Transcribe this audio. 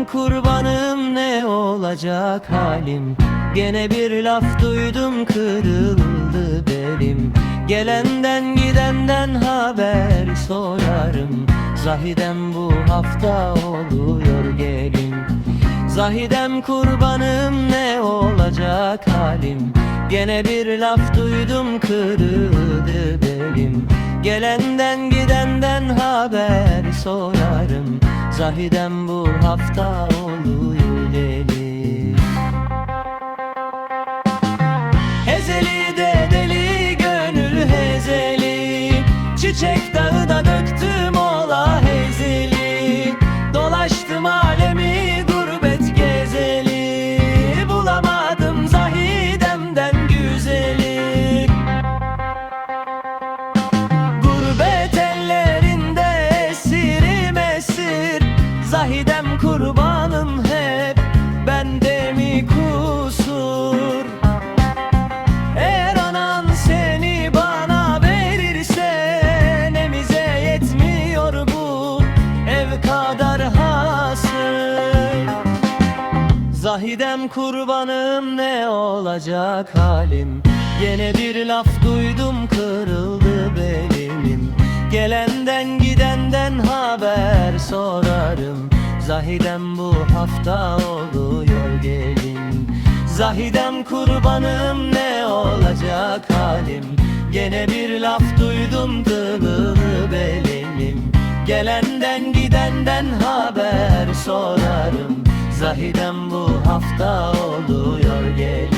kurbanım, ne olacak halim? Gene bir laf duydum, kırıldı belim. Gelenden gidenden haber sorarım. Zahidem bu hafta oluyor gelin. Zahidem kurbanım, ne olacak halim? Gene bir laf duydum, kırıldı belim. Gelenden gidenden haber sorarım. Zahidem bu hafta oluyor gelin. Hezeli de deli, gönül hezeli. Çiçek dağı da döktüm ola hezeli. Dolaştım alemi gurbet gezeli. Bulamadım Zahidem'den güzeli. Gurbet ellerinde esirim esir. Zahidem kurbanım hep bende mi kusur? Eğer anan seni bana verirse, nemize yetmiyor bu ev kadar hasıl. Zahidem kurbanım, ne olacak halim? Yine bir laf duydum, kırıldı belimim. Gelenden gidenden haber sorarım. Zahidem bu hafta oluyor gelin. Zahidem kurbanım, ne olacak halim? Gene bir laf duydum, kırıldı belimim. Gelenden gidenden haber sorarım. Zahidem bu hafta oluyor gelin.